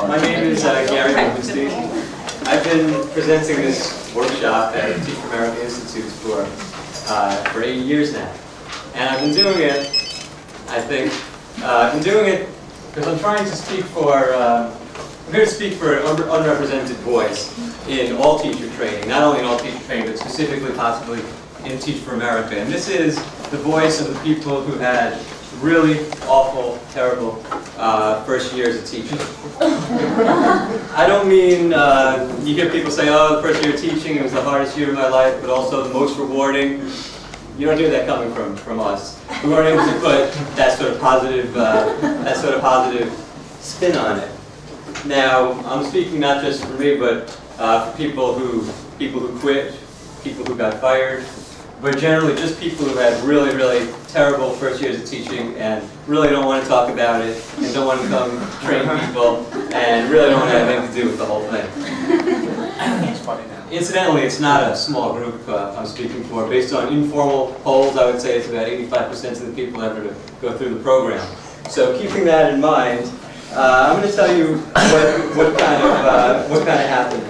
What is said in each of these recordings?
My name is Gary Rubinstein. I've been presenting this workshop at the TFA Institute for 8 years now. And I've been doing it, I've been doing it because I'm trying to speak for, I'm going to speak for an unrepresented voice in all teacher training, not only in all teacher training, but specifically possibly in Teach for America. And this is the voice of the people who had really awful, terrible first years of teaching. I don't mean, you hear people say, oh, the first year of teaching, it was the hardest year of my life, but also the most rewarding. You don't hear that coming from us. We weren't able to put that sort of positive spin on it. Now, I'm speaking not just for me, but for people who quit, people who got fired, but generally just people who had really, really terrible first years of teaching and really don't want to talk about it and don't want to come train people and really don't want to have anything to do with the whole thing. It's funny now. Incidentally, it's not a small group I'm speaking for. Based on informal polls, I would say it's about 85% of the people ever to go through the program. So keeping that in mind, I'm going to tell you what kind of happened.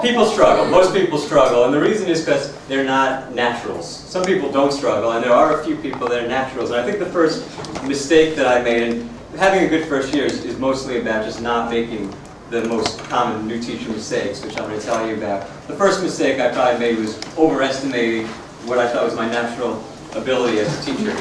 People struggle. Most people struggle, and the reason is because they're not naturals. Some people don't struggle, and there are a few people that are naturals. And I think the first mistake that I made, and having a good first year is mostly about just not making the most common new teacher mistakes, which I'm going to tell you about. The first mistake I probably made was overestimating what I thought was my natural ability as a teacher.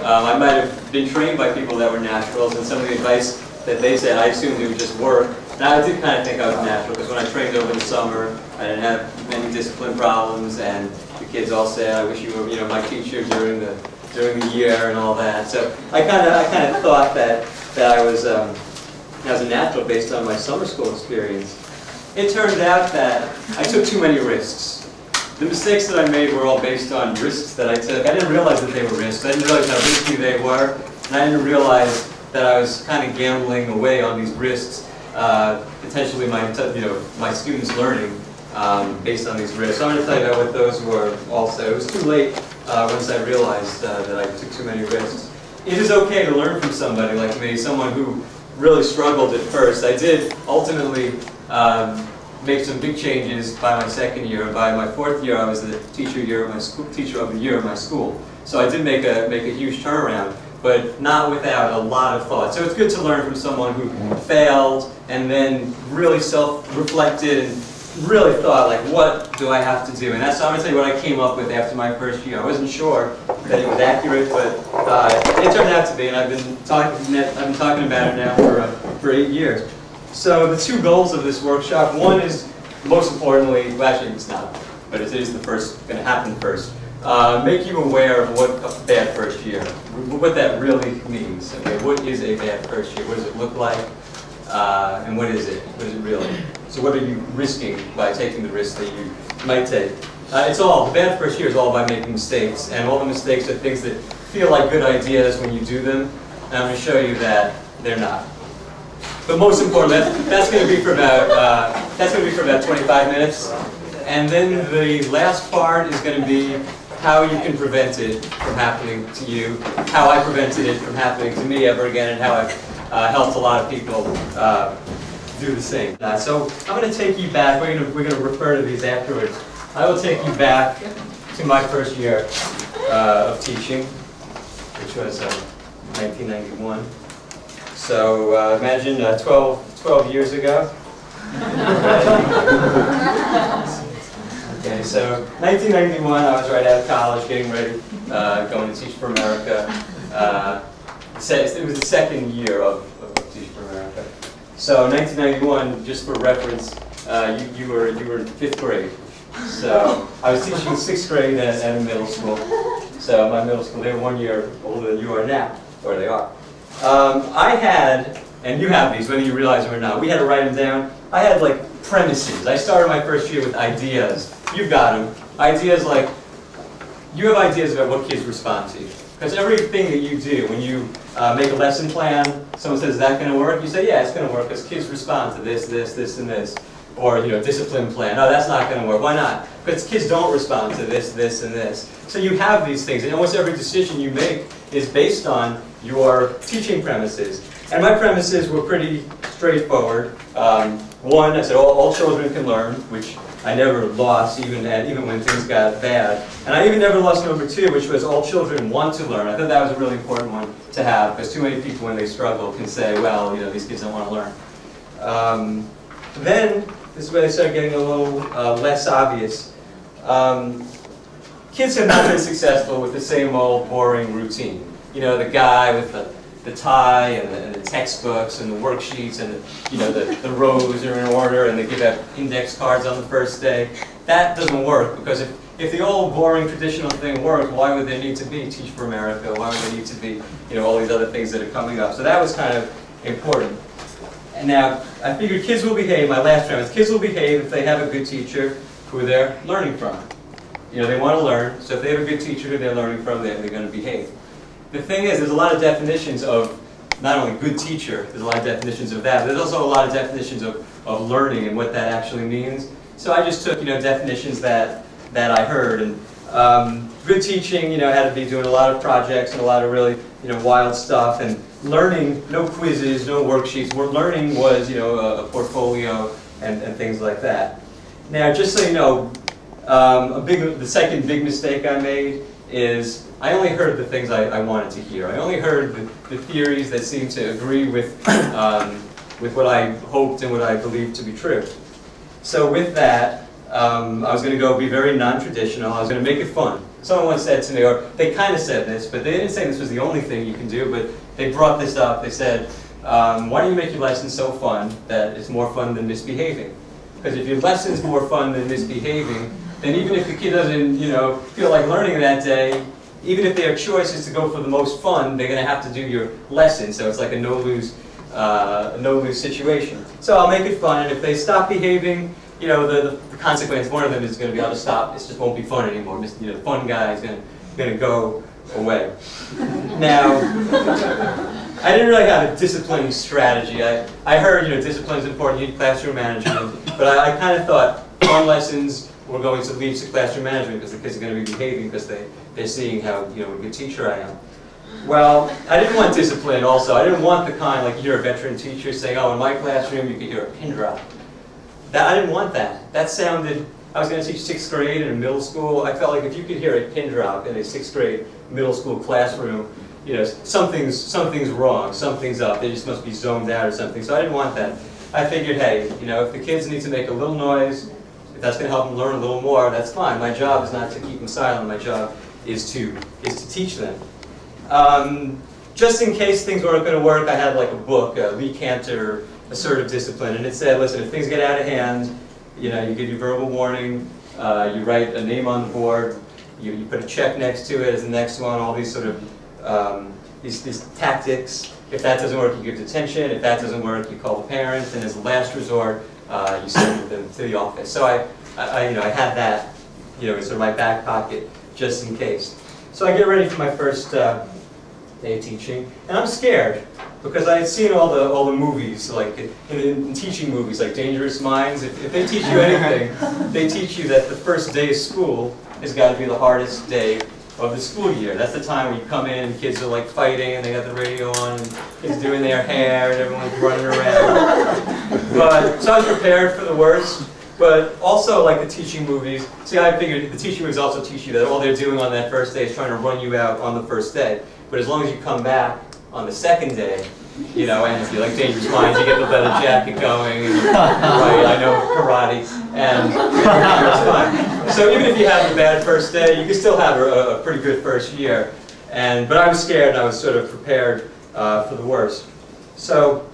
I might have been trained by people that were naturals, and some of the advice that they said, I assumed it would just work. Now, I did kind of think I was natural, because when I trained over the summer, I didn't have many discipline problems, and the kids all said, I wish you were, my teacher during the year and all that. So I kind of thought that I was a natural based on my summer school experience. It turned out that I took too many risks. The mistakes that I made were all based on risks that I took. I didn't realize that they were risks. I didn't realize how risky they were, and I didn't realize that I was kind of gambling away on these risks, potentially my students' learning based on these risks. So I'm going to tell you about what those were also. It was too late once I realized that I took too many risks. It is okay to learn from somebody like me, someone who really struggled at first. I did ultimately make some big changes by my second year. By my fourth year, I was the teacher of the year at my school. So I did make a huge turnaround, but not without a lot of thought. So it's good to learn from someone who failed and then really self-reflected and really thought, like, what do I have to do? And that's, I'm going to tell you what I came up with after my first year. I wasn't sure that it was accurate, but it turned out to be, and I've been talking about it now for 8 years. So the two goals of this workshop, one is, most importantly, well, actually it's not, but it is the first, going to happen first. Make you aware of what a bad first year, what that really means. Okay, what is a bad first year? What does it look like? And what is it? What is it really? So what are you risking by taking the risks that you might take? The bad first year is all about making mistakes, and all the mistakes are things that feel like good ideas when you do them, and I'm going to show you that they're not. But most importantly, that's going to be for about 25 minutes, and then the last part is going to be how you can prevent it from happening to you, how I prevented it from happening to me ever again, and how I've helped a lot of people do the same. So I'm going to take you back. We're going to refer to these afterwards. I will take you back to my first year of teaching, which was 1991. So imagine 12 years ago. Okay, so 1991, I was right out of college, getting ready, going to Teach for America. It was the second year of Teach for America. So 1991, just for reference, you were in 5th grade. So I was teaching 6th grade at a middle school. So my middle school, they were 1 year older than you are now, or they are. I had, and you have these, whether you realize them or not, we had to write them down. I had like premises. I started my first year with ideas. You've got them. Ideas like, you have ideas about what kids respond to. Because everything that you do, when you make a lesson plan, someone says, is that going to work? You say, yeah, it's going to work because kids respond to this, this, this, and this. or discipline plan. No, that's not going to work. Why not? Because kids don't respond to this, this, and this. So you have these things, and almost every decision you make is based on your teaching premises. And my premises were pretty straightforward. One, I said all children can learn, which I never lost even when things got bad. And I even never lost number 2, which was all children want to learn. I thought that was a really important one to have, because too many people when they struggle can say, well, these kids don't want to learn. Then, this is where they started getting a little less obvious. Kids have not been successful with the same old boring routine. The guy with the tie and the textbooks and the worksheets and the rows are in order and they give out index cards on the first day. That doesn't work, because if the old boring traditional thing worked, why would there need to be Teach for America? Why would there need to be all these other things that are coming up? So that was kind of important. And now I figured kids will behave. My last premise: kids will behave if they have a good teacher who they're learning from. They want to learn, so if they have a good teacher who they're learning from, they're going to behave. The thing is, there's a lot of definitions of not only good teacher, there's a lot of definitions of that, but there's also a lot of definitions of learning and what that actually means. So I just took definitions that I heard, and good teaching had to be doing a lot of projects and a lot of really wild stuff, and learning, no quizzes, no worksheets. Learning was a portfolio and things like that. Now, just so you know, the second big mistake I made is I only heard the things I wanted to hear. I only heard the theories that seemed to agree with what I hoped and what I believed to be true. So with that, I was going to go be very non-traditional. I was going to make it fun. Someone once said to me, or they kind of said this, but they didn't say this was the only thing you can do, but they brought this up. They said, why don't you make your lessons so fun that it's more fun than misbehaving? Because if your lesson's more fun than misbehaving, then even if the kid doesn't feel like learning that day, even if their choice is to go for the most fun, they're going to have to do your lesson. So it's like a no-lose situation. So I'll make it fun, and if they stop behaving, the consequence, one of them is going to be, I'll just stop. It just won't be fun anymore. The fun guy is going to go away. Now, I didn't really have a disciplining strategy. I heard discipline is important, you need classroom management, but I kind of thought fun lessons were going to lead to classroom management because the kids are going to be behaving because they're seeing how a good teacher I am. Well, I didn't want discipline also. I didn't want the kind, like you hear a veteran teacher saying, oh, in my classroom you could hear a pin drop. I didn't want that. That sounded, I was going to teach 6th grade in a middle school. I felt like if you could hear a pin drop in a 6th grade middle school classroom, something's wrong, something's up. They just must be zoned out or something. So I didn't want that. I figured, hey, if the kids need to make a little noise, if that's going to help them learn a little more, that's fine. My job is not to keep them silent. My job is to teach them. Just in case things weren't going to work, I had like a book, Lee Cantor, Assertive Discipline, and it said, listen, if things get out of hand, you give your verbal warning, you write a name on the board, you put a check next to it as the next one, all these sort of these tactics. If that doesn't work, you give detention. If that doesn't work, you call the parents, and as a last resort, you send them to the office. So I had that, in sort of my back pocket just in case. So I get ready for my first day of teaching, and I'm scared because I had seen all the movies, like in teaching movies, like Dangerous Minds. If they teach you anything, they teach you that the first day of school has got to be the hardest day of the school year. That's the time when you come in and kids are like fighting and they got the radio on and kids doing their hair and everyone's running around. So I was prepared for the worst, but also like the teaching movies. See, I figured the teaching movies also teach you that all they're doing on that first day is trying to run you out on the first day. But as long as you come back on the second day, and if you like Dangerous Minds, you get the leather jacket going, and right, I know karate, and it's fine. So even if you have a bad first day, you can still have a pretty good first year. But I was scared, and I was sort of prepared for the worst. So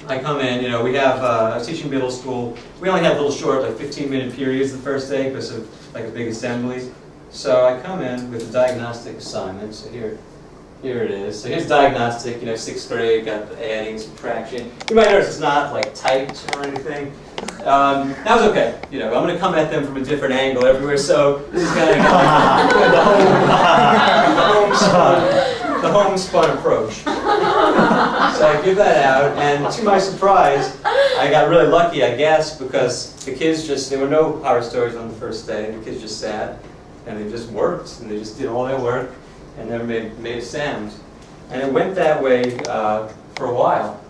I come in, I was teaching middle school. We only had little short, like 15-minute periods the first day because of like a big assembly. So I come in with a diagnostic assignment. So here it is. So here's diagnostic, 6th grade, got the adding, subtraction. You might notice it's not like typed or anything. That was okay. I'm going to come at them from a different angle everywhere. So this is kind of the homespun approach. So I give that out, and to my surprise, I got really lucky, I guess, because the kids there were no horror stories on the first day. The kids just sat, and they just worked, and they just did all their work, and never made a sound. And it went that way for a while.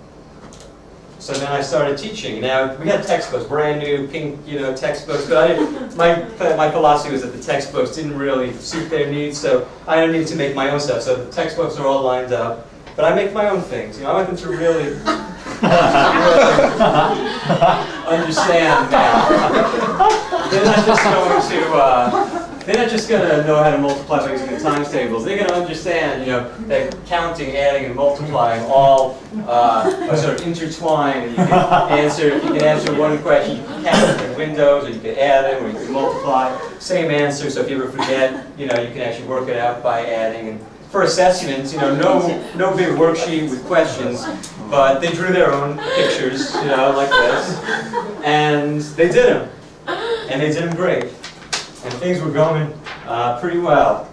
So then I started teaching. Now, we had textbooks, brand new pink, textbooks, but my philosophy was that the textbooks didn't really suit their needs, so I didn't need to make my own stuff. So the textbooks are all lined up, but I make my own things. I want them to really understand now. They're not just going to know how to multiply by using the times tables. They're going to understand, that counting, adding, and multiplying all are sort of intertwined. And you can answer one question, you can count in windows, or you can add them, or you can multiply. Same answer, so if you ever forget, you can actually work it out by adding. And for assessments, no big worksheet with questions, but they drew their own pictures, like this, and they did them. And they did them great. And things were going pretty well.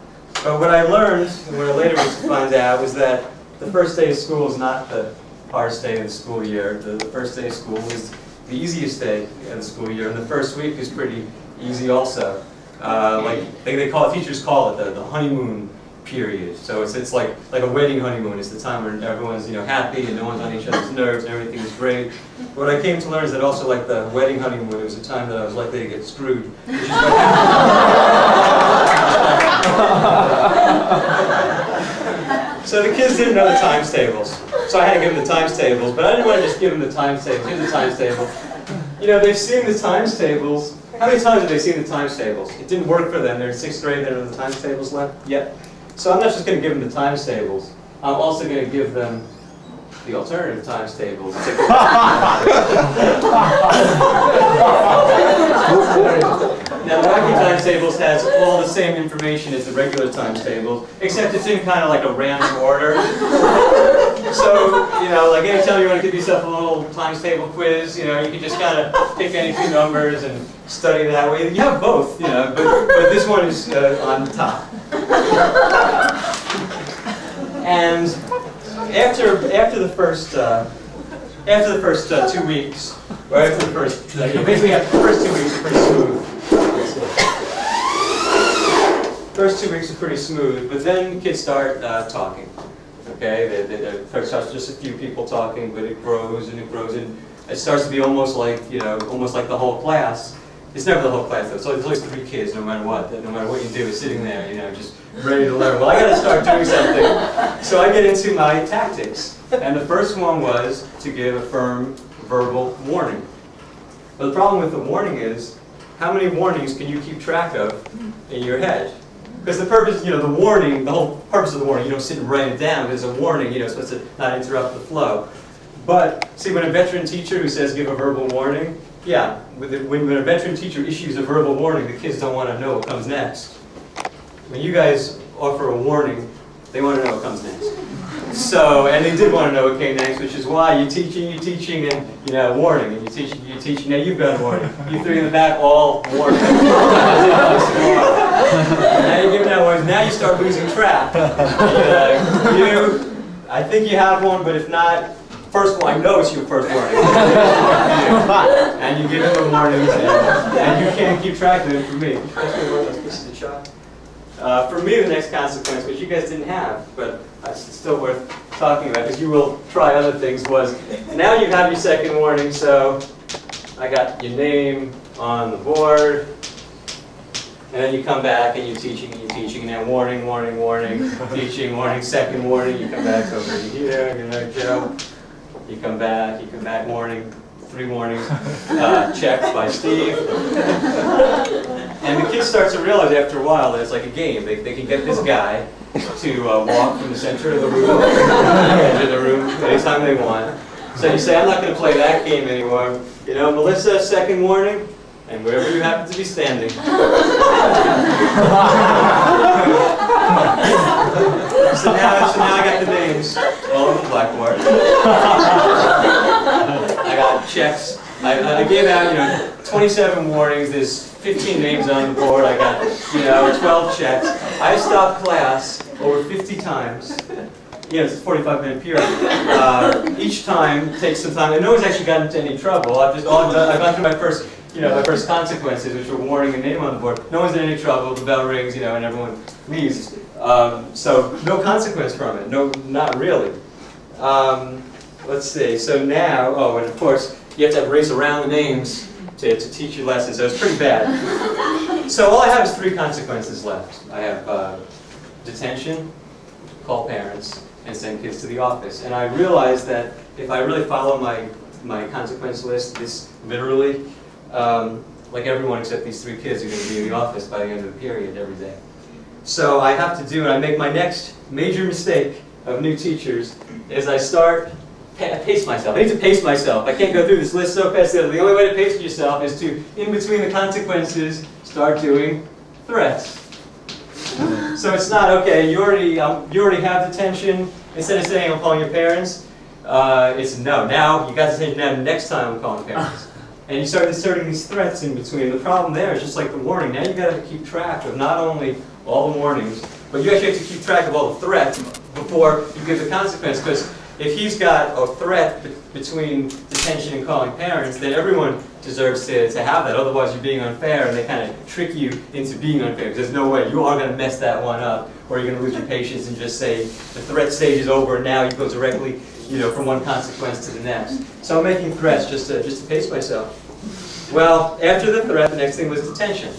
But what I learned, and what I later was to find out, was that the first day of school is not the hardest day of the school year. The first day of school is the easiest day of the school year, and the first week is pretty easy also. Teachers call it the honeymoon period. So it's like a wedding honeymoon. It's the time where everyone's happy and no one's on each other's nerves and everything is great. But what I came to learn is that also like the wedding honeymoon, it was a time that I was likely to get screwed. Which is so the kids didn't know the times tables. So I had to give them the times tables, but I didn't want to just give them the times tables. Here's the times table. They've seen the times tables. How many times have they seen the times tables? It didn't work for them. They're in 6th grade, they don't have the times tables left yet. So I'm not just going to give them the times tables. I'm also going to give them the alternative times tables. Now, the wacky times tables has all the same information as the regular times tables, except it's in kind of like a random order. So, like anytime you want to give yourself a little times table quiz, you can just kind of pick any two numbers and study that way. You have both, but this one is on the top. And after the first 2 weeks, or after the first, basically after the first 2 weeks are pretty smooth. First 2 weeks are pretty smooth, but then kids start talking. Okay, first starts just a few people talking, but it grows and it grows, and it starts to be almost like the whole class. It's never the whole class though. So there's always 3 kids, no matter what. No matter what you do, is sitting there, just ready to learn. Well, I got to start doing something. So I get into my tactics, and the first one was to give a firm verbal warning. But the problem with the warning is, how many warnings can you keep track of in your head? Because the purpose, the warning, the whole purpose of the warning, you don't sit and write it down. There's a warning, it's supposed to not interrupt the flow. But see, when a veteran teacher who says give a verbal warning, yeah, when a veteran teacher issues a verbal warning, the kids don't want to know what comes next. When you guys offer a warning, they want to know what comes next. So, and they did want to know what came next, which is why you're teaching, and warning, and you're teaching. Now you've got a warning. You 3 in the back, all warning. Now you're giving out warnings. Now you start losing track. I think you have one, but if not, first of all, I know it's your first warning. And you give them the warnings, and you can't keep track of them for me. For me, the next consequence, which you guys didn't have, but it's still worth talking about, because you will try other things, was now you have your second warning, so I got your name on the board, and then you come back and you're teaching, and then warning, teaching, warning, second warning, you come back over here, Joe. You come back, warning, 3 warnings, checked by Steve. And the kids start to realize after a while that it's like a game. They can get this guy to walk from the center of the room to the edge of the room anytime they want. So you say, I'm not going to play that game anymore. Melissa, second warning, and wherever you happen to be standing. So now I got the names all over the blackboard. I got checks. I gave out, 27 warnings. There's 15 names on the board. I got, 12 checks. I stopped class over 50 times Yeah, it's a 45-minute period. Each time takes some time, and no one's actually gotten into any trouble. I've gone through my first, my first consequences, which were warning and name on the board. No one's in any trouble. The bell rings, and everyone leaves. So no consequence from it. No, not really. Let's see. So now, and of course, you have to erase around the names to teach your lesson. So it's pretty bad. So all I have is 3 consequences left. I have detention, call parents, and send kids to the office. And I realized that if I really follow my consequence list, this literally, like everyone except these 3 kids are going to be in the office by the end of the period every day. So I have to do, and I make my next major mistake of new teachers, is I start, pace myself. I need to pace myself. I can't go through this list so fast. The only way to pace yourself is to, in between the consequences, start doing threats. So it's not, okay, you already have detention. Instead of saying I'm calling your parents, it's no. Now you got detention. Now next time I'm calling parents. And you start inserting these threats in between. The problem there is just like the warning. Now you got to keep track of not only all the warnings, but you actually have to keep track of all the threats before you give the consequence. Because if he's got a threat between detention and calling parents, then everyone deserves to have that. Otherwise, you're being unfair, and they kind of trick you into being unfair. Because there's no way you are going to mess that one up, or you're going to lose your patience and just say the threat stage is over, and now you go directly, from one consequence to the next. So I'm making threats just to pace myself. Well, after the threat, the next thing was detention.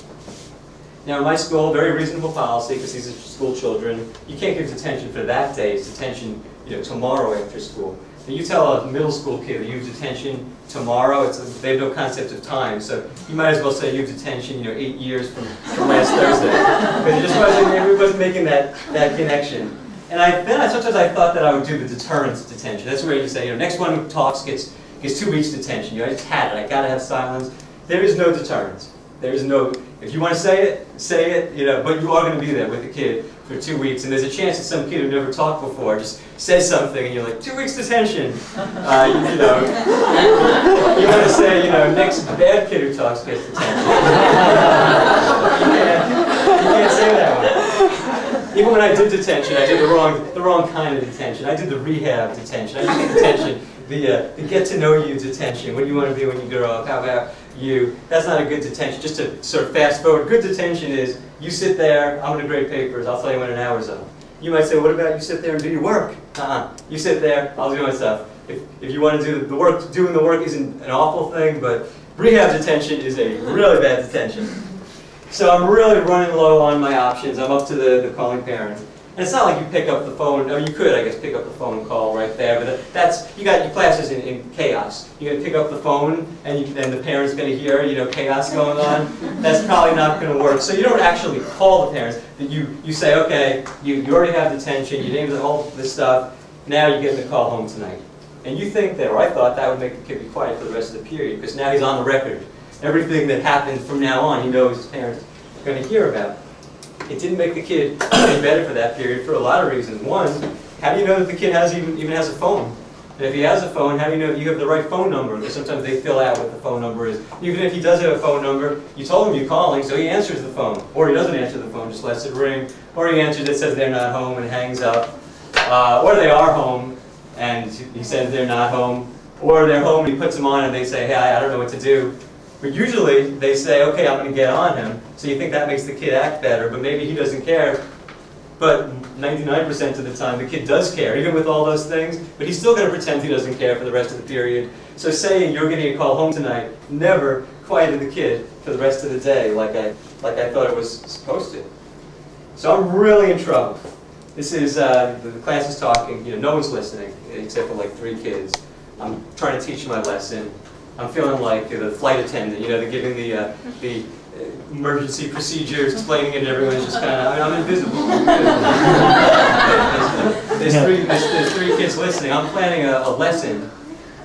Now, in my school, very reasonable policy, because these are school children. You can't give detention for that day. It's detention, tomorrow after school. And you tell a middle school kid that you have detention tomorrow, they have no concept of time. So you might as well say you have detention, 8 years from last Thursday. Because it wasn't making that connection. And sometimes I thought that I would do the deterrence detention. That's where you say, next one who talks gets 2 weeks detention. I just had it. I got to have silence. There is no deterrence. There is no. If you want to say it, but you are going to be there with the kid for 2 weeks, and there's a chance that some kid who never talked before just says something, and you're like, 2 weeks detention. You want to say, next bad kid who talks gets detention. you can't say that one. Even when I did detention, I did the wrong kind of detention. I did the rehab detention. I did the detention, the get to know you detention. What do you want to be when you grow up? How about you? That's not a good detention. Just to sort of fast forward, good detention is you sit there, I'm going to grade papers, I'll tell you when an hour's up. You might say, what about you sit there and do your work? You sit there, I'll do my stuff. If you want to do the work, doing the work isn't an awful thing, but rehab detention is a really bad detention. So I'm really running low on my options. I'm up to the calling parent. And it's not like you pick up the phone, you could, I guess, pick up the phone call right there, but you got your classes in chaos. You're going to pick up the phone, and the parent's going to hear, chaos going on. That's probably not going to work. So you don't actually call the parents. You say, okay, you already have detention, you named all this stuff, now you're getting the call home tonight. And you think that, or I thought that would make the kid be quiet for the rest of the period, because now he's on the record. Everything that happened from now on, he knows his parents are going to hear about. It didn't make the kid any better for that period for a lot of reasons. One, how do you know that the kid even has a phone? And if he has a phone, how do you know that you have the right phone number? Because sometimes they fill out what the phone number is. Even if he does have a phone number, you told him you're calling, so he answers the phone. Or he doesn't answer the phone, just lets it ring. Or he answers it, says they're not home, and hangs up. Or they are home, and he says they're not home. Or they're home, and he puts them on, and they say, hey, I don't know what to do. But usually, they say, okay, I'm going to get on him. So you think that makes the kid act better, but maybe he doesn't care. But 99% of the time, the kid does care, even with all those things. But he's still going to pretend he doesn't care for the rest of the period. So saying you're getting a call home tonight never quieted the kid for the rest of the day like I thought it was supposed to. So I'm really in trouble. This is, the class is talking, no one's listening, except for like 3 kids. I'm trying to teach my lesson. I'm feeling like the flight attendant, they're giving the emergency procedures, explaining it, and everyone's just kind of, I'm invisible. There's 3 kids listening. I'm planning a lesson.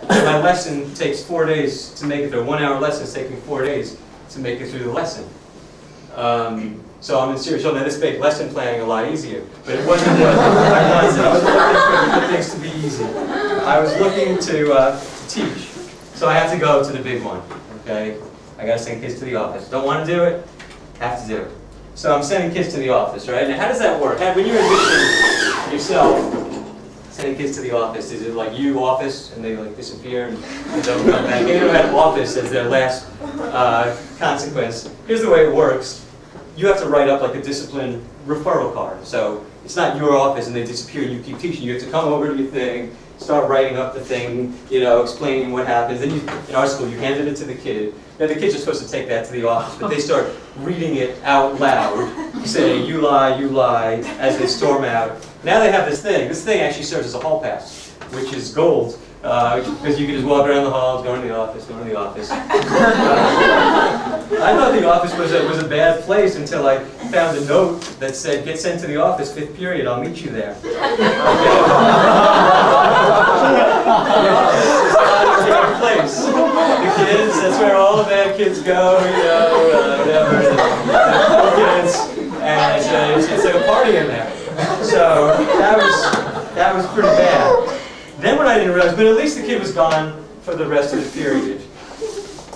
My lesson takes 4 days to make it through. 1 hour lesson is taking 4 days to make it through the lesson. So I'm in serious trouble. Now this made lesson planning a lot easier, but it wasn't what I wanted. I was looking for things to be easy. I was looking to teach. So I have to go to the big one, okay? I got to send kids to the office. Don't want to do it? Have to do it. So I'm sending kids to the office, right? Now how does that work? When you're envisioning yourself sending kids to the office? Is it like you office and they like disappear and don't come back? They don't have office as their last consequence. Here's the way it works. You have to write up like a discipline referral card. So it's not your office and they disappear and you keep teaching. You have to come over to your thing, start writing up the thing, you know, explaining what happens. Then you, in our school, you handed it to the kid. Now the kids are supposed to take that to the office, but they start reading it out loud, saying, you lie, as they storm out. Now they have this thing. This thing actually serves as a hall pass, which is gold, because you can just walk around the halls, go to the office, go to the office. I thought the office was a bad place until I found a note that said, get sent to the office, 5th period, I'll meet you there. Place. The kids, that's where all the bad kids go, you know, whatever, the kids, and it's like a party in there. So that was pretty bad. Then what I didn't realize, but at least the kid was gone for the rest of the period.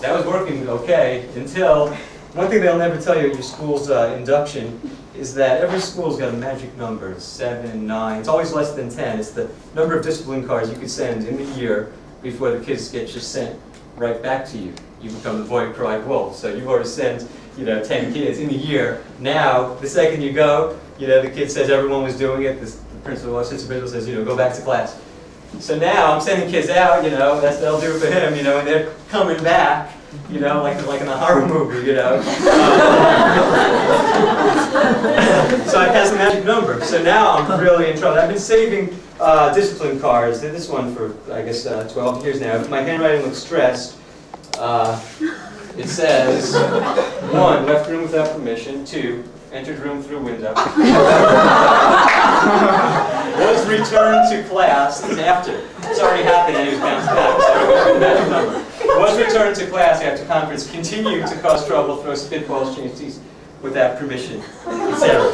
That was working okay until, one thing they'll never tell you at your school's induction is that every school's got a magic number, 7, 9, it's always less than 10. It's the number of discipline cards you could send in the year before the kids get just sent right back to you. You become the boy who cried wolf. So you've already sent, you know, 10 kids in a year. Now, the second you go, you know, the kid says everyone was doing it. The principal, assistant principal says, you know, go back to class. So now I'm sending kids out, you know, they'll do it for him, you know, and they're coming back, you know, like in a horror movie, you know. So I passed the magic number. So now I'm really in trouble. I've been saving discipline cards. Did this one for, I guess, 12 years now. If my handwriting looks stressed, it says, 1, left room without permission. 2, entered room through window. Was returned to class. This is after. It's already happened and he was bounced back. So I don't know the magic number. Was returned to class after conference. Continued to cause trouble, throw spitballs, change teeth without permission, etc.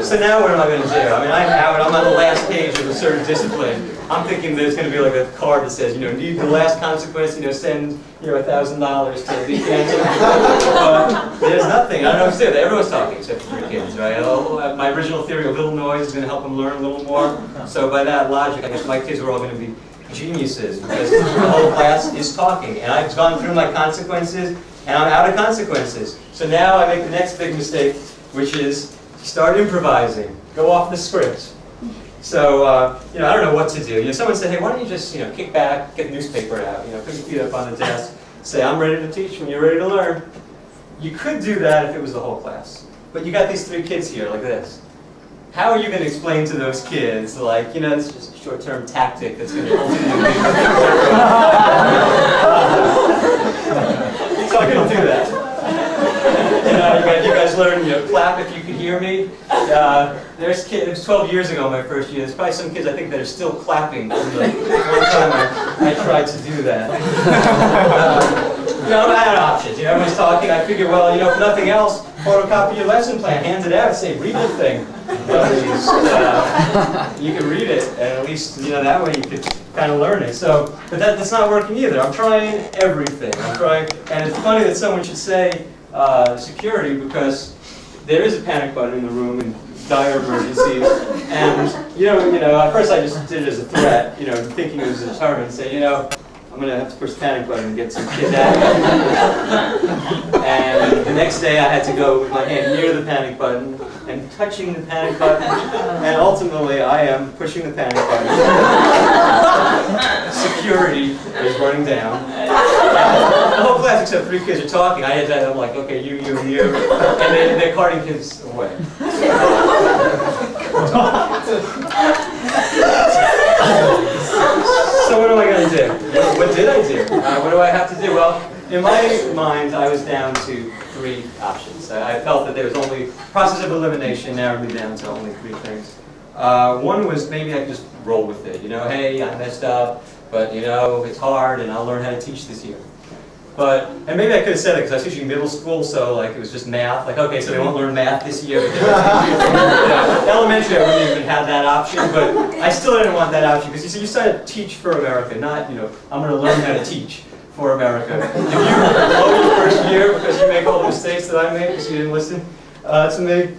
So now what am I going to do? I mean, I'm on the last page of a certain discipline. I'm thinking there's going to be like a card that says, you know, need the last consequence, you know, send, you know, $1,000 to the cancer. But there's nothing. I don't know what to do. Everyone's talking except for 3 kids, right? My original theory of little noise is going to help them learn a little more. So by that logic, I guess my kids are all going to be geniuses because the whole class is talking. And I've gone through my consequences, and I'm out of consequences. So now I make the next big mistake, which is start improvising. Go off the script. So, you know, I don't know what to do. You know, someone said, hey, why don't you just, you know, kick back, get the newspaper out, you know, put your feet up on the desk, say, I'm ready to teach when you're ready to learn. You could do that if it was the whole class. But you got these 3 kids here like this. How are you going to explain to those kids, like, you know, it's just a short-term tactic that's going to ultimately So I couldn't do that. You guys learn, you know, clap if you could hear me. There's kids, it was 12 years ago, my first year. There's probably some kids I think that are still clapping from the one time I tried to do that. You know, I had options. You know, everyone's talking. I figured, well, you know, if nothing else, photocopy your lesson plan, hand it out, say, read the thing. At least, you can read it, and at least, you know, that way you could kind of learn it. So, but that's not working either. I'm trying everything. I'm trying, and it's funny that someone should say security because there is a panic button in the room in dire emergencies. And you know, at first I just did it as a threat, you know, thinking it was a deterrent, say, you know, I'm going to have to push the panic button and get some kids out of here. And the next day I had to go with my hand near the panic button and touching the panic button. And ultimately I am pushing the panic button. Security is running down. And the whole class except 3 kids are talking. I'm like, okay, you, and you. And they're carting kids away. So what am I going to do? What did I do? What do I have to do? Well, in my mind, I was down to 3 options. I felt that there was only process of elimination narrowed me down to only 3 things. One was maybe I could just roll with it. You know, hey, I messed up, but you know, it's hard, and I'll learn how to teach this year. And maybe I could have said it because I was teaching middle school, so like it was just math. Like, okay, so they won't learn math this year. But elementary, I wouldn't even have that option, but I still didn't want that option because you see, you started to teach for America, not, you know, I'm going to learn how to teach for America. If you blow your first year because you make all the mistakes that I made because you didn't listen, To me,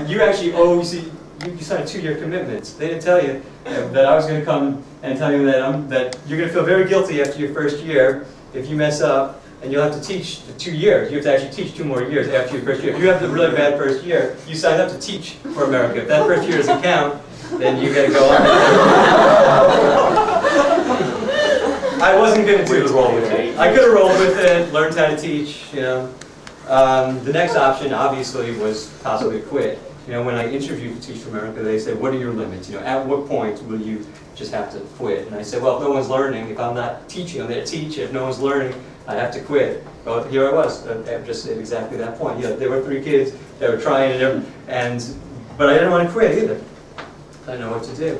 you actually owe, you see, you signed 2-year commitments. They didn't tell you that I was going to come and tell you that you're going to feel very guilty after your first year if you mess up, and you'll have to teach for 2 years. You have to actually teach 2 more years after your first year. If you have the really bad first year, you signed up to teach for America. If that first year doesn't count, then you got to go on. I wasn't going to do the roll with it. I could have rolled with it, learned how to teach, you know. The next option, obviously, was possibly to quit. You know, when I interviewed to Teach for America, they said, what are your limits? You know, at what point will you just have to quit? And I said, well, if no one's learning, if I'm not teaching, I'm there to teach. If no one's learning, I have to quit. Well, here I was, just at exactly that point. You know, there were 3 kids that were trying, but I didn't want to quit either. I didn't know what to do.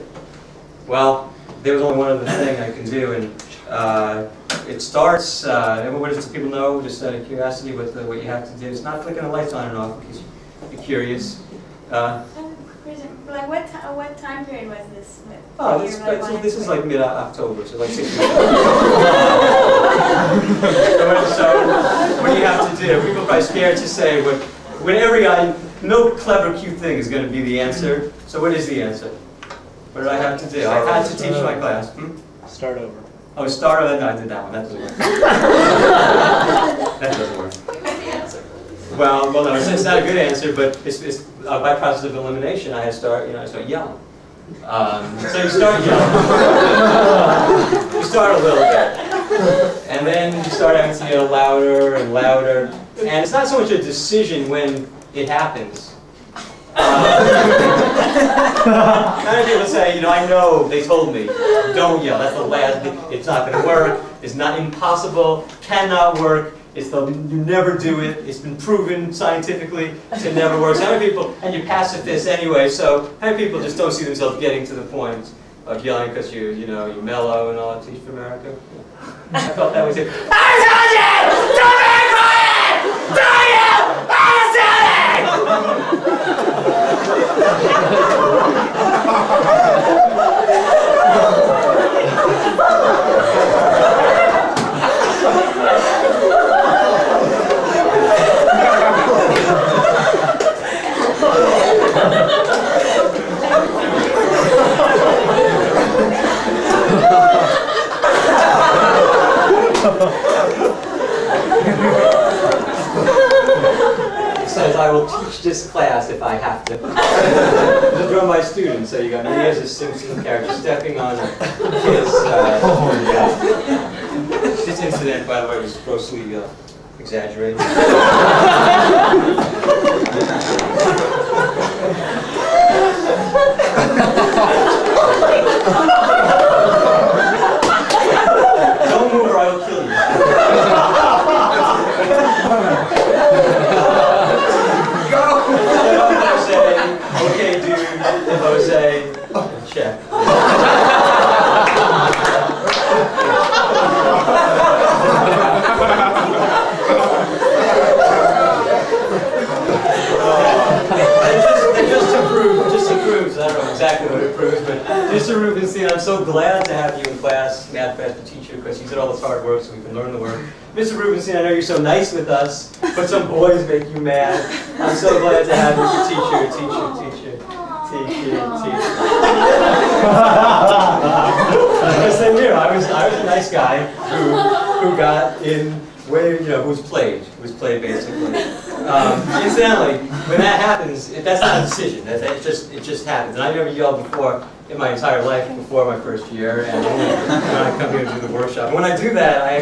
Well, there was only one other thing I can do, and it starts, what does people know, just out of curiosity, what you have to do? It's not flicking the lights on and off, because you're curious. Like what time period was this? Oh, this is like mid-October, so like 6 weeks. So what do you have to do? People are probably scared to say no clever, cute thing is going to be the answer. So what is the answer? What did I have to do? I had to teach my class. Start over. Oh, start over? No, I did that one. That doesn't work. That doesn't work. Well, no, it's not a good answer, but it's by process of elimination. I had to start, I start yelling. So you start yelling. You start a little bit, and then you start having to yell louder and louder. And it's not so much a decision when it happens. Many people say, I know they told me, don't yell. That's the last thing. It's not going to work. It's not impossible. Cannot work. You never do it. It's been proven scientifically to never work. So many people, and you're pacifists anyway, so many people just don't see themselves getting to the point of yelling because you're mellow and all that. Teach for America. I felt that was it. I told you! Don't be quiet! Don't you! It says, I will teach this class if I have to. It's drawn by students, so you got me as a Simpson character stepping on his This incident, by the way, was grossly exaggerated. Don't move or I will kill you. Okay, dude, Jose, check. Just to prove, I don't know exactly what it proves, but Mr. Rubinstein, I'm so glad to have you in class, math class for teacher, because you did all this hard work so we can learn the work. Mr. Rubinstein, I know you're so nice with us, but some boys make you mad. I'm so glad to have you for teacher. I was a nice guy who got in where who's played basically. Incidentally, when that happens, that's not a decision. It just happens. And I never yelled before in my entire life before my first year, and only when I come here to do the workshop. And when I do that, I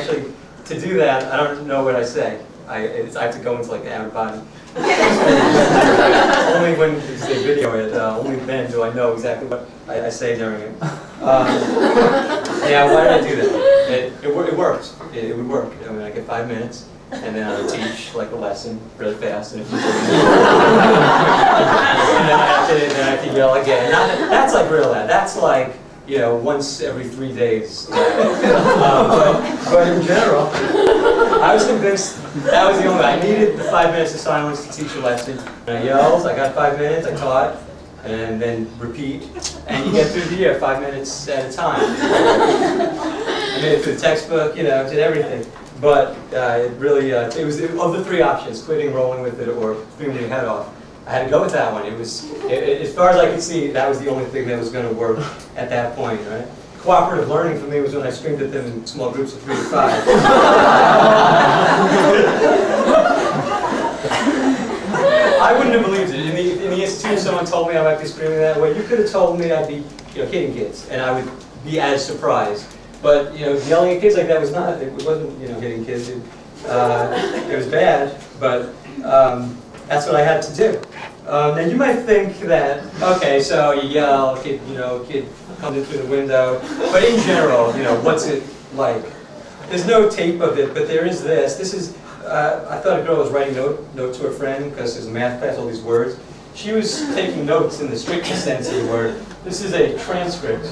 don't know what I say. I have to go into like the outer body. Only when they video it, only then do I know exactly what I say during it. Yeah, why did I do that? It works. It would work. I mean, I get 5 minutes, and then I would teach like a lesson really fast, and then I have to yell again. That's like real loud. That's like once every 3 days. But in general, I was convinced that was the only way. I needed the 5 minutes of silence to teach a lesson. And I yelled, I got 5 minutes, I taught, and then repeat. And you get through the year 5 minutes at a time. I made it through the textbook, did everything. But it really, it was of the three options, quitting, rolling with it, or screaming your head off. I had to go with that one. It was, as far as I could see, that was the only thing that was going to work at that point, right? Cooperative learning for me was when I screamed at them in small groups of 3 to 5. I wouldn't have believed it. In the institute, someone told me I might be screaming that way. You could have told me I'd be, hitting kids, and I would be as surprised. But yelling at kids like that was not. It wasn't, hitting kids. It was bad, but that's what I had to do. Now you might think that, okay, so you yell, kid comes in through the window, but in general, what's it like? There's no tape of it, but there is this. This is. I thought a girl was writing a note to her friend because there's a math class, all these words. She was taking notes in the strictest sense of the word. This is a transcript.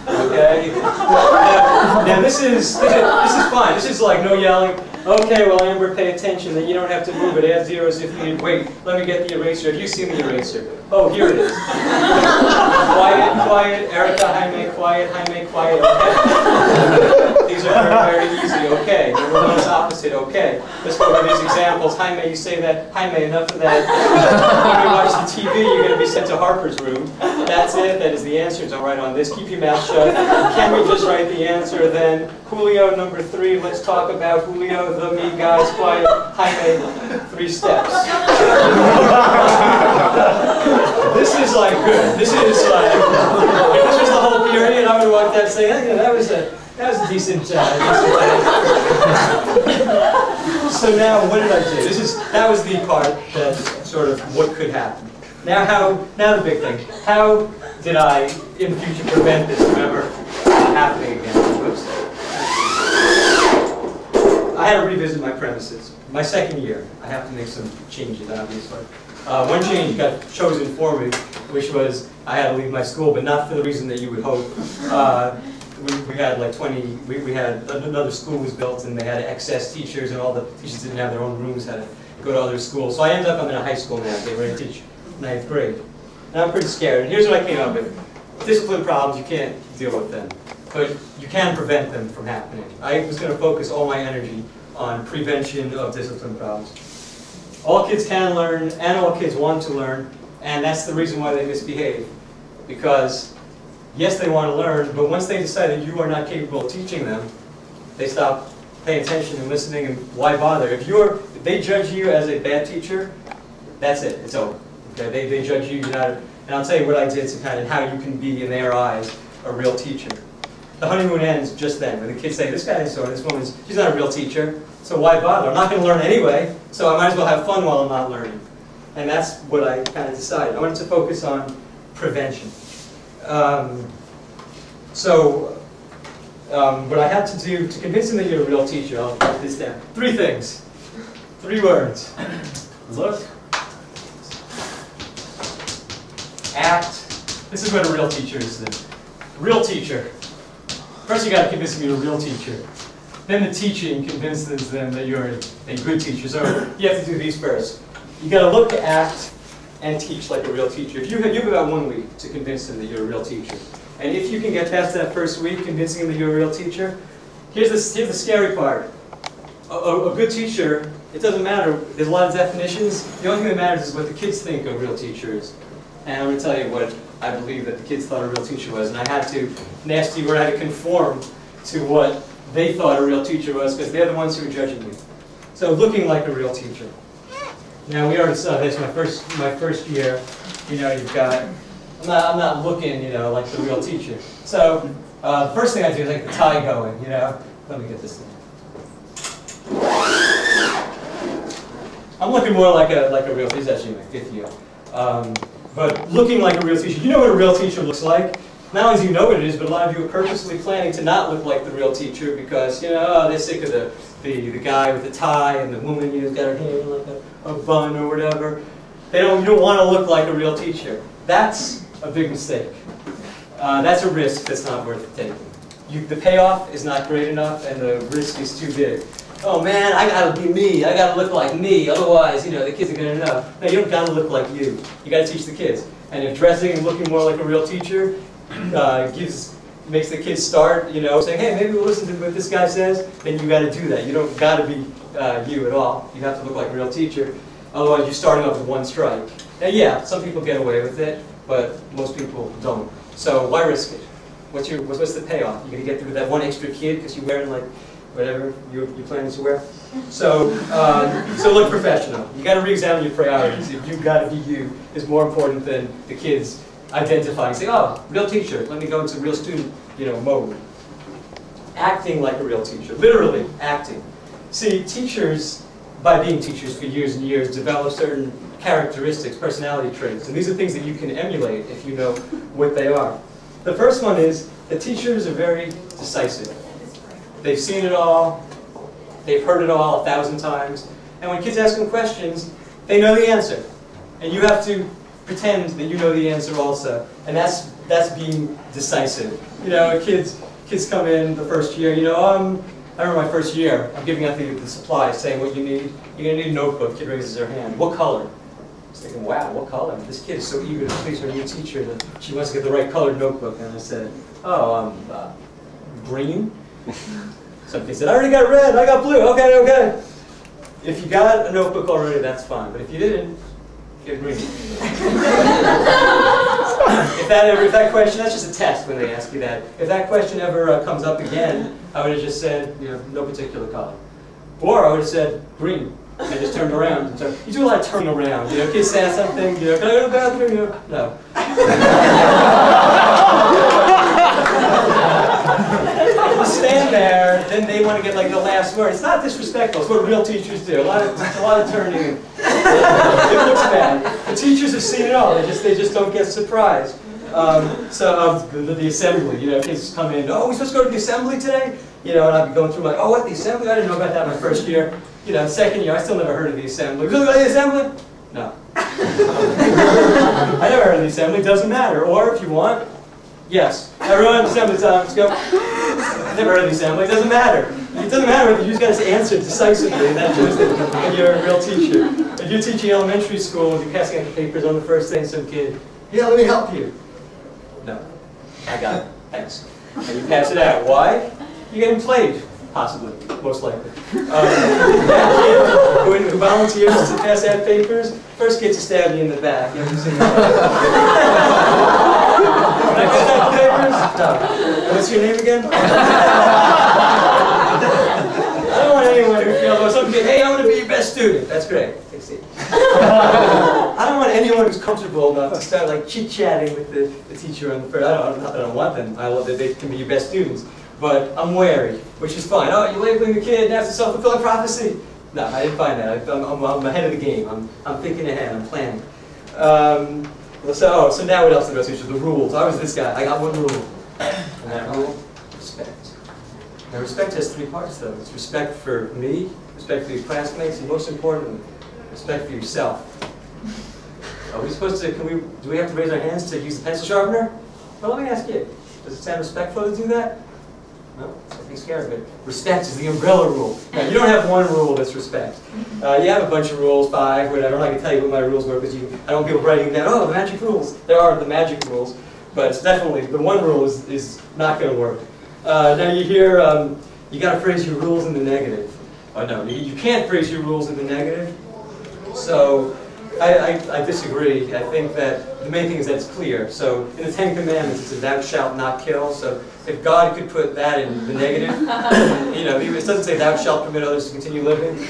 Okay. Now this is fine. This is like no yelling. Okay, well Amber, pay attention. That you don't have to move it. Add zeros if you need. Wait, let me get the eraser. Have you seen the eraser? Oh, here it is. Quiet, quiet. Erica, Jaime, quiet. Jaime, quiet. Okay. These are very, very easy. Okay. Number one is opposite. Okay. Let's go over these examples. Jaime, you say that. Jaime, enough of that. When you watch the TV, you're going to be sent to Harper's room. That's it. That is the answer. Don't write on this. Keep your mouth shut. Can we just write the answer then? Julio, number 3. Let's talk about Julio, the me guys, quiet. Jaime, 3 steps. This is like good. This is like, if this was the whole period, I would have walked out and say, yeah, that was a decent day. So now, what did I do? That was the part that sort of what could happen. Now the big thing. How did I, in the future, prevent this from ever happening again? Whoops. I had to revisit my premises. My second year, I have to make some changes, obviously. One change got chosen for me, which was I had to leave my school, but not for the reason that you would hope. We had like 20, we had another school was built and they had excess teachers and all the teachers didn't have their own rooms, had to go to other schools. So I ended up, I'm in a high school now, they were going to teach 9th grade. Now I'm pretty scared, and here's what I came up with. Discipline problems, you can't deal with them, but you can prevent them from happening. I was going to focus all my energy on prevention of discipline problems. All kids can learn, and all kids want to learn, and that's the reason why they misbehave. Because, yes, they want to learn, but once they decide that you are not capable of teaching them, they stop paying attention and listening, and why bother? If they judge you as a bad teacher, that's it, it's over. Okay? They judge you, you're not, and I'll tell you what I did to kind of how you can be, in their eyes, a real teacher. The honeymoon ends just then, when the kids say, this guy so this woman's, she's not a real teacher, so why bother? I'm not going to learn anyway, so I might as well have fun while I'm not learning. And that's what I kind of decided. I wanted to focus on prevention. What I had to do to convince them that you're a real teacher, I'll write this down. 3 things. 3 words. Look. Act. This is what a real teacher is. Real teacher. First you got to convince them you're a real teacher. Then the teaching convinces them that you're a good teacher. So you have to do these first. You got to look, act, and teach like a real teacher. If you have about 1 week to convince them that you're a real teacher. And if you can get past that first week, convincing them that you're a real teacher, here's the scary part. A good teacher, it doesn't matter. There's a lot of definitions. The only thing that matters is what the kids think a real teacher is. And I'm going to tell you what I believe that the kids thought a real teacher was. And I had to, nasty word, I had to conform to what they thought a real teacher was, because they're the ones who are judging me. So looking like a real teacher. Now we already saw this, my first year, you've got, I'm not looking, like the real teacher. So the first thing I do is like the tie going, Let me get this thing. I'm looking more like a real teacher. This is actually my 5th year. But looking like a real teacher. You know what a real teacher looks like. Not only do you know what it is, but a lot of you are purposely planning to not look like the real teacher because, they're sick of the guy with the tie and the woman who's got her hair like a bun or whatever. You don't want to look like a real teacher. That's a big mistake. That's a risk that's not worth taking. The payoff is not great enough and the risk is too big. Oh man, I gotta be me. I gotta look like me. Otherwise, the kids are gonna know. No, you don't gotta look like you. You gotta teach the kids. And if dressing and looking more like a real teacher gives makes the kids start, you know, saying, hey, maybe we'll listen to what this guy says, then you got to do that. You don't got to be you at all. You have to look like a real teacher. Otherwise, you're starting off with one strike. Now, yeah, some people get away with it, but most people don't. So why risk it? What's the payoff? You're going to get through that one extra kid because you're wearing like whatever you're planning to wear? So, so look professional. You got to re-examine your priorities. If you've got to be you, is more important than the kids identifying. Say, oh, real teacher. Let me go into real student, you know, mode. Acting like a real teacher, literally acting. See, teachers, by being teachers for years and years, develop certain characteristics, personality traits, and these are things that you can emulate if you know what they are. The first one is that teachers are very decisive. They've seen it all. They've heard it all 1,000 times. And when kids ask them questions, they know the answer. And you have to pretend that you know the answer also. And that's being decisive. You know, kids come in the first year, you know, I remember my first year, I'm giving out the supplies, saying what you need. You're going to need a notebook. Kid raises her hand. What color? I was thinking, wow, what color? This kid is so eager to please her new teacher that she wants to get the right colored notebook. And I said, oh, green. Some kid said, I already got red, I got blue. Okay, okay. If you got a notebook already, that's fine. But if you didn't, get green. If that question, that's just a test when they ask you that. If that question ever comes up again, I would have just said, you know, no particular color. Or I would have said green. I just turned around. And so you do a lot of turning around. You know, kids say something, you know, can I go to the bathroom? You know, no. If you stand there, then they want to get like the last word. It's not disrespectful. It's what real teachers do. A lot of turning. It looks bad. The teachers have seen it all. They just don't get surprised. The assembly. You know, kids come in. Oh, we supposed to go to the assembly today? You know, and I'd be going through like, oh, what, the assembly? I didn't know about that my first year. You know, second year, I still never heard of the assembly. Really, the assembly? No. I never heard of the assembly. Doesn't matter. Or if you want, yes. Everyone, assembly time. Let's go. I never heard of the assembly. It doesn't matter. It doesn't matter whether you just got to answer decisively, and that shows that you're a real teacher. If you're teaching elementary school and you're passing out the papers on the first day, and some kid, yeah, let me help you. No, I got it. Thanks. And you pass it out. Why? You're getting played, possibly, most likely. That kid who volunteers to pass out papers, first kid to stab you in the back. You ever seen that? Can I pass out the papers? No. What's your name again? I don't want anyone who feels, some kid, hey, I want to be your best student. That's great. Take a seat. I don't want anyone who's comfortable enough to start like chit-chatting with the teacher on the first. I don't want them. I love that they can be your best students. But I'm wary, which is fine. Oh, you're labeling the kid, and that's a self-fulfilling prophecy. No, I didn't find that. I'm ahead of the game. I'm thinking ahead. I'm planning. So now what else did I teach you? The rules. I was this guy. I got one rule. And that rule, respect. Now respect has three parts though. It's respect for me, respect for your classmates, and most importantly, respect for yourself. Are we supposed to, do we have to raise our hands to use the pencil sharpener? Well, let me ask you, does it sound respectful to do that? No, something scared of it. Respect is the umbrella rule. Now, you don't have one rule that's respect. You have a bunch of rules, 5, whatever. I'm not going to tell you what my rules were because I don't want people writing down, oh, the magic rules. There are the magic rules, but it's definitely, the one rule is not going to work. Now you hear, you got to phrase your rules in the negative. Oh no, you can't phrase your rules in the negative. So I disagree. I think that the main thing is that it's clear. So in the 10 Commandments it says, thou shalt not kill. So if God could put that in the negative, you know, it doesn't say thou shalt permit others to continue living. The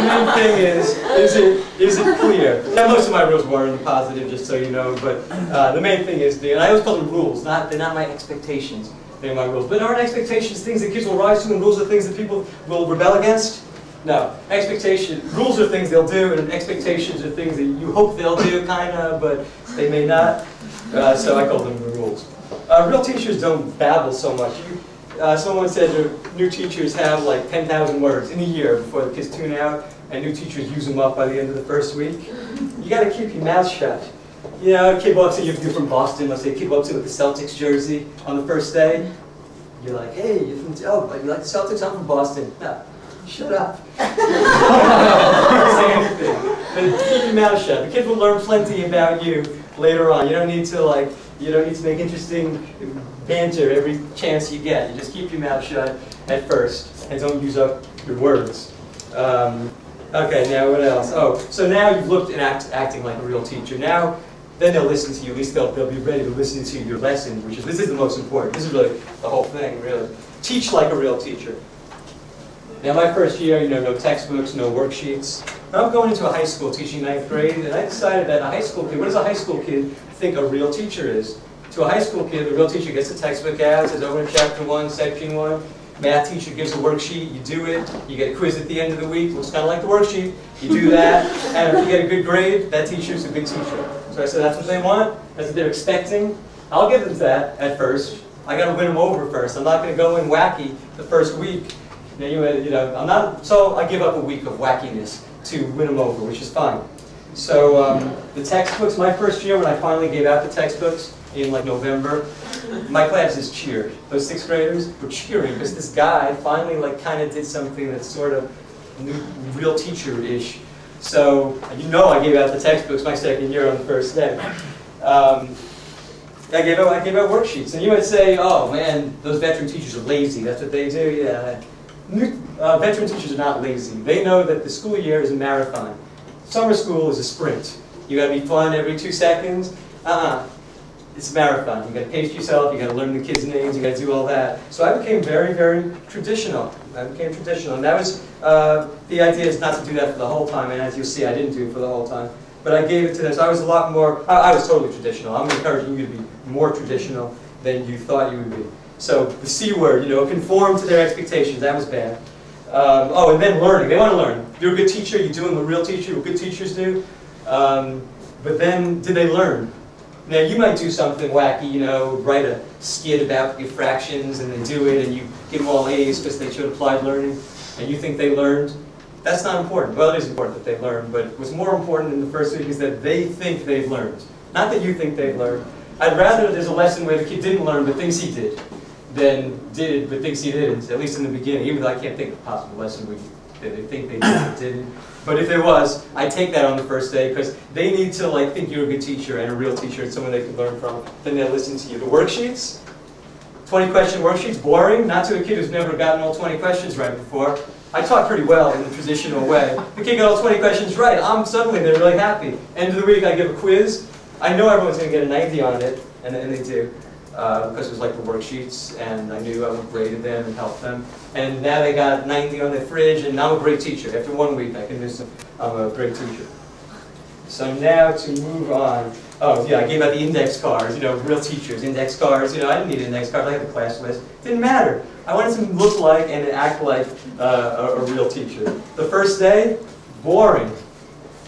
main thing is it clear? Now most of my rules were in the positive, just so you know, but the main thing is, and I always call them rules, they're not my expectations, they're my rules. But aren't expectations things that kids will rise to, and rules are things that people will rebel against? No. Rules are things they'll do, and expectations are things that you hope they'll do, kind of, but they may not. So I call them the rules. Real teachers don't babble so much. Someone said that new teachers have like 10,000 words in a year before the kids tune out, and new teachers use them up by the end of the first week. You got to keep your mouth shut. You know, a kid walks in, you're from Boston, let's say a kid walks in with the Celtics jersey on the first day. You're like, hey, you're from, oh, but you like the Celtics? I'm from Boston. No. Shut up. Don't say anything. But keep your mouth shut. The kids will learn plenty about you later on. You don't need to like You don't need to make interesting banter every chance you get. You just keep your mouth shut at first and don't use up your words. Okay, now what else? Oh, so now you've looked at acting like a real teacher. Now, then they'll listen to you. At least they'll be ready to listen to your lesson, this is the most important. This is really the whole thing, really. Teach like a real teacher. Now, my first year, no textbooks, no worksheets. I'm going into a high school teaching 9th grade, and I decided that a high school kid, what does a high school kid think a real teacher is? To a high school kid, the real teacher gets the textbook out, says over in chapter 1, section 1. Math teacher gives a worksheet, you do it, you get a quiz at the end of the week, looks kind of like the worksheet, you do that, and if you get a good grade, that teacher's a good teacher. So I said, that's what they want, that's what they're expecting. I'll give them that at first. I got to win them over first. I'm not going to go in wacky the first week. I'm not. So I give up a week of wackiness to win them over, which is fine. So the textbooks, my first year when I finally gave out the textbooks in like November, my classes cheered. Those 6th graders were cheering because this guy finally kind of did something that's sort of real teacher-ish. So I gave out the textbooks my second year on the first day. I gave out worksheets, and you might say, "Oh man, those veteran teachers are lazy. That's what they do." Yeah. Veteran teachers are not lazy. They know that the school year is a marathon. Summer school is a sprint. You got to be fun every 2 seconds. It's a marathon. You got to pace yourself. You got to learn the kids' names. You got to do all that. So I became very, very traditional. And that was the idea is not to do that for the whole time. And as you'll see, I didn't do it for the whole time. But I gave it to them. So I was a lot more. I was totally traditional. I'm encouraging you to be more traditional than you thought you would be. So the C word, conform to their expectations. That was bad. And then learning. They want to learn. You're a good teacher. You're doing what a real teacher, what good teachers do. But then, did they learn? Now, you might do something wacky, write a skit about your fractions, and they do it, and you give them all A's because they showed applied learning, and you think they learned. That's not important. Well, it is important that they learn, but what's more important in the first week is that they think they've learned. Not that you think they've learned. I'd rather there's a lesson where the kid didn't learn but thinks he did, than did but thinks he didn't, at least in the beginning, even though I can't think of a possible lesson where they think they did but didn't. But if there was, I take that on the first day because they need to think you're a good teacher and a real teacher and someone they can learn from. Then they'll listen to you. The worksheets, 20-question worksheets, boring. Not to a kid who's never gotten all 20 questions right before. I taught pretty well in the traditional way. The kid got all 20 questions right. Suddenly they're really happy. End of the week I give a quiz. I know everyone's going to get a 90 on it, and they do. Because it was like the worksheets, and I knew I would grade them and help them. And now they got 90 on the fridge, and I'm a great teacher. After 1 week, I convinced them I'm a great teacher. So now to move on. Oh yeah, I gave out the index cards. Real teachers, index cards. I didn't need index cards. I had the class list. Didn't matter. I wanted to look like and act like a real teacher. The first day, boring.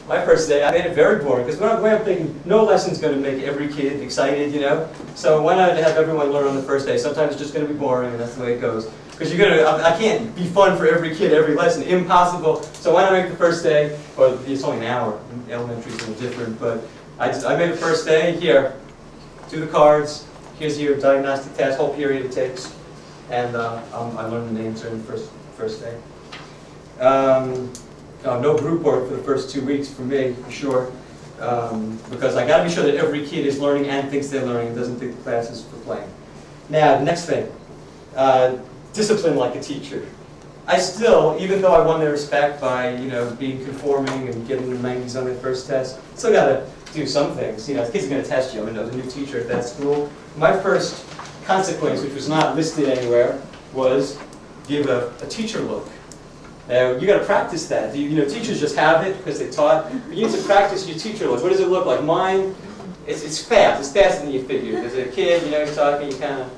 My first day, I made it very boring because when I'm thinking, no lesson's going to make every kid excited, So why not have everyone learn on the first day? Sometimes it's just going to be boring, and that's the way it goes. Because I can't be fun for every kid, every lesson. Impossible. So why not make the first day? Well, it's only an hour. Elementary is a little different, but I made the first day. Here, do the cards. Here's your diagnostic test, whole period it takes, and I learned the names during the first day. No group work for the first 2 weeks for me, for sure, because I got to be sure that every kid is learning and thinks they're learning and doesn't think the class is for playing. Now, the next thing, discipline like a teacher. I still, even though I won their respect by being conforming and getting the 90s on their first test, still got to do some things. The kids are going to test you. I was a new teacher at that school. My first consequence, which was not listed anywhere, was give a teacher look. Now, you got to practice that. Teachers just have it because they taught, but you need to practice your teacher look. What does it look like? Mine, it's fast. It's faster than you figure. As a kid, you're talking, you kind of,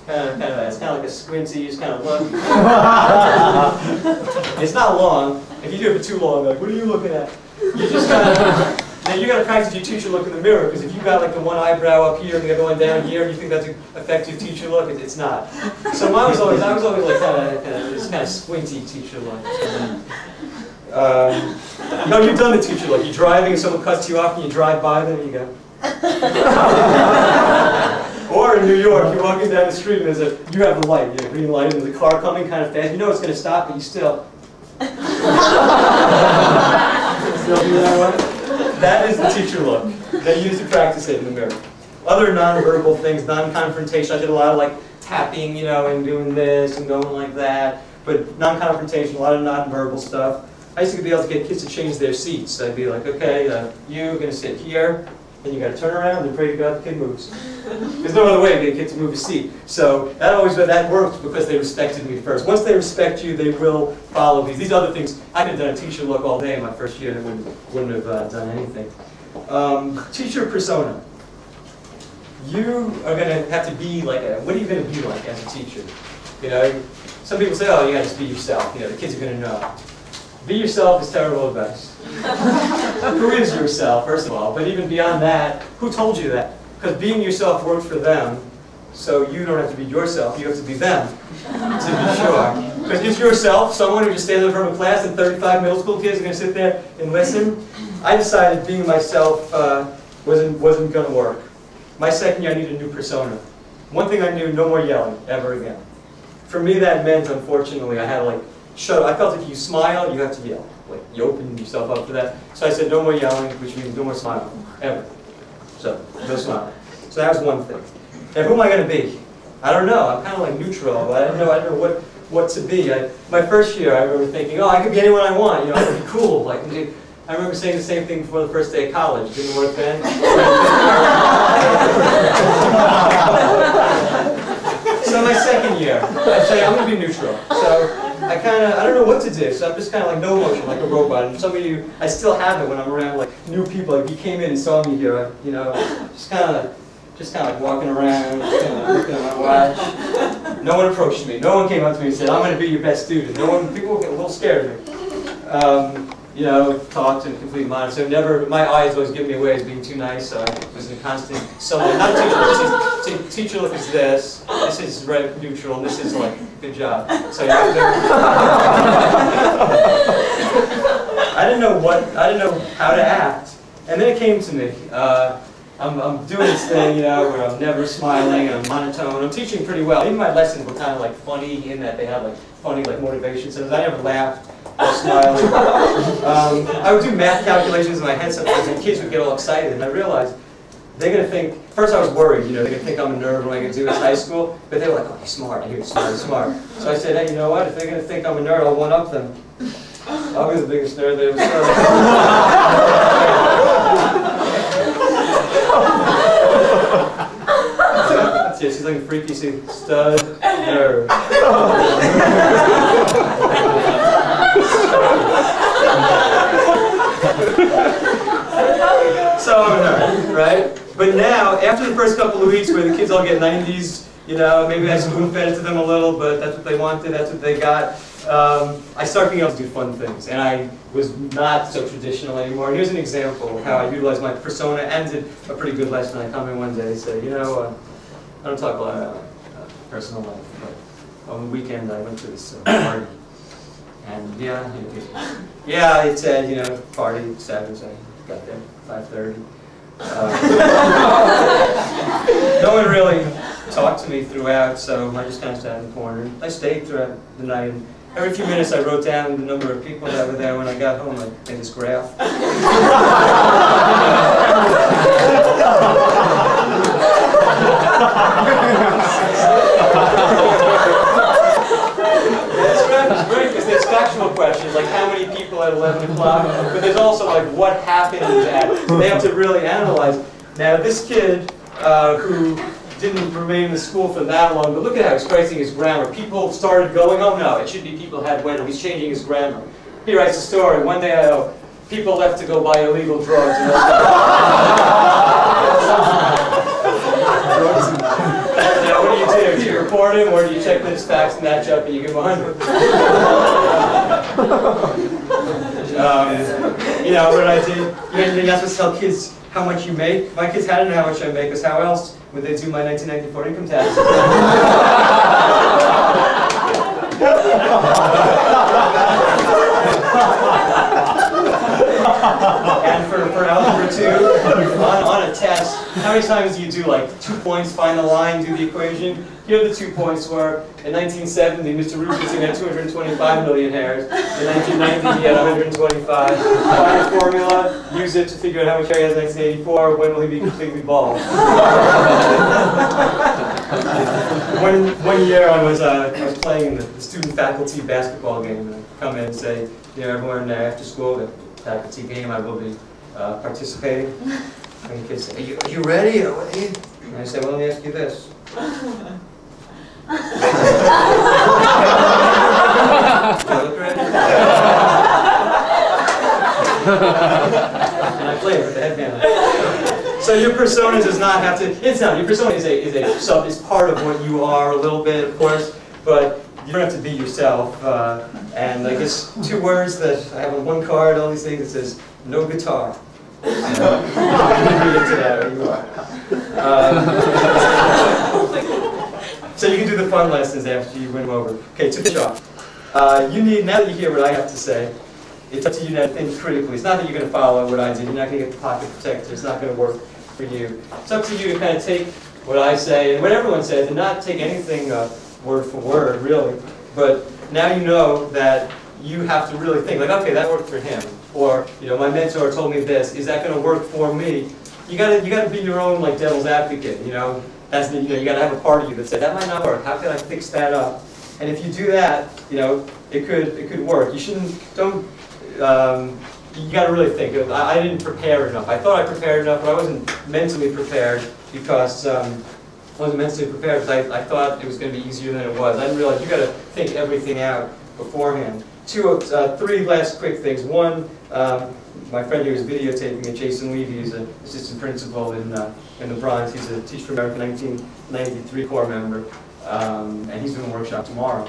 it's kind of like a squinty, you just kind of look. It's not long. If you do it for too long, what are you looking at? You just kind of, now you got to practice your teacher look in the mirror, because if you got the one eyebrow up here and the other one down here, and you think that's an effective teacher look, it's not. So I was always this kind of squinty teacher look. No, you've done the teacher look. You're driving and someone cuts you off and you drive by them and you go. Or in New York, you're walking down the street and you have the light, green light, and there's a car coming kind of fast. You know it's going to stop, but you still. Still do that one? That is the teacher look. They used to practice it in the mirror. Other nonverbal things, non-confrontation. I did a lot of like tapping, you know, and doing this and going like that. But non-confrontation, a lot of nonverbal stuff. I used to be able to get kids to change their seats. I'd be like, okay, you're going to sit here, and you got to turn around and pray to God the kid moves. There's no other way to get a kid to move his seat. So that worked because they respected me first. Once they respect you, they will follow these. These other things, I could have done a teacher look all day in my first year and wouldn't have done anything. Teacher persona. You are going to have to be like what are you going to be like as a teacher? You know, some people say, oh, you got to just be yourself. You know, the kids are going to know. Be yourself is terrible advice. Who is yourself, first of all? But even beyond that, who told you that? Because being yourself worked for them, so you don't have to be yourself, you have to be them, to be sure. Because is yourself someone who just stands in front of a class and 35 middle school kids are going to sit there and listen? I decided being myself wasn't going to work. My second year, I needed a new persona. One thing I knew, no more yelling, ever again. For me, that meant, unfortunately, I had to like, shut up. I felt if you smile, you have to yell. Like, you open yourself up for that. So I said, no more yelling, which means no more smiling, ever. So, no smiling. So that was one thing. Now, who am I going to be? I don't know. I'm kind of like neutral. I don't know what to be. My first year, I remember thinking, oh, I could be anyone I want. You know, I could be cool. I remember saying the same thing before the first day of college. Didn't work then. So my second year, I say I'm going to be neutral. So I don't know what to do. So I'm just kind of like no emotion, like a robot. And some of you, I still have it when I'm around like new people. Like you came in and saw me here, you know, just kind of like walking around, looking at my watch. No one approached me. No one came up to me and said, I'm going to be your best student. People get a little scared of me. You know, talked and complete mind. So my eyes always give me away as being too nice. So I was in a constant, not a teacher, teacher look is this is right neutral, and this is like, good job. So you have to, I didn't know how to act. And then it came to me. I'm doing this thing, you know, where I'm never smiling and I'm monotone. I'm teaching pretty well. Even my lessons were kind of like funny in that they have like funny like motivation symbols. I never laughed or smiled. I would do math calculations in my head sometimes, and kids would get all excited. And I realized they're going to think. First, I was worried. You know, they're going to think I'm a nerd when I get to this high school. But they were like, "Oh, he's smart. I hear he's smart. He's smart." So I said, "Hey, you know what? If they're going to think I'm a nerd, I'll one up them. I'll be the biggest nerd they ever saw." That's it. She's like a freaky stud nerd. So I'm a nerd, right? But now, after the first couple of weeks where the kids all get 90s, you know, maybe I spoon-fed it to them a little, but that's what they wanted, that's what they got. I started being able to do fun things, and I was not so traditional anymore. And here's an example of how I utilized my persona and did a pretty good lesson. I come in one day and say, you know, I don't talk a lot about personal life, but on the weekend I went to this party. And yeah, it said, you know, party at 7, so I got there at 5:30. No one really talked to me throughout, so I just kind of sat in the corner. I stayed throughout the night, and every few minutes I wrote down the number of people that were there. When I got home, I made this graph. This graph is great because there's factual questions, like how many people at 11 o'clock, but there's also like what happened at. They have to really analyze. Now this kid who didn't remain in the school for that long, but look at how he's correcting his grammar. People started going, oh no, it should be people had when. He's changing his grammar. He writes a story. One day people left to go buy illegal drugs. And now what do? Do you report him, or do you check his facts and match up and you give him 100? You know, what I did, you're not supposed to tell kids how much you make. My kids had to know how much I make, because how else would they do my 1994 income taxes? And for algebra 2, on a test, how many times do you do like 2 points, find the line, do the equation? Here the 2 points were, in 1970, Mr. Rubinstein had 225 million hairs. In 1990, he had 125. Find the formula, use use it to figure out how much hair he has in 1984. When will he be completely bald? one year I was playing in the student-faculty basketball game, and I'd come in and say, you know, everyone after school, the faculty game, I will be participating. And the kids say, are you ready? And I say, well, let me ask you this. Do I look ready? And I play with the headband. So your persona does not have to. It's not. Your persona is part of what you are a little bit, of course, but you don't have to be yourself. And I guess 2 words that I have on one card, all these things. It says no guitar. You can read into that or you are. So you can do the fun lessons after you win them over. Okay, to finish off. You need, now that you hear what I have to say, it's up to you now to think critically. It's not that you're going to follow what I did. You're not going to get the pocket protector. It's not going to work for you. It's up to you to kind of take what I say and what everyone says and not take anything word for word, really. But now you know that you have to really think, like, okay, that worked for him. Or, you know, my mentor told me this. Is that going to work for me? You got to be your own, like, devil's advocate, you know. That's the, you know, you got to have a part of you that said, that might not work. How can I fix that up? And if you do that, you know, it could work. You shouldn't, you got to really think. I didn't prepare enough. I thought I prepared enough, but I wasn't mentally prepared because I thought it was going to be easier than it was. I didn't realize you got to think everything out beforehand. 3 last quick things. One, my friend who was videotaping it, Jason Levy, is an assistant principal in the Bronx. He's a Teach for America 1993 Corps member, and he's doing a workshop tomorrow.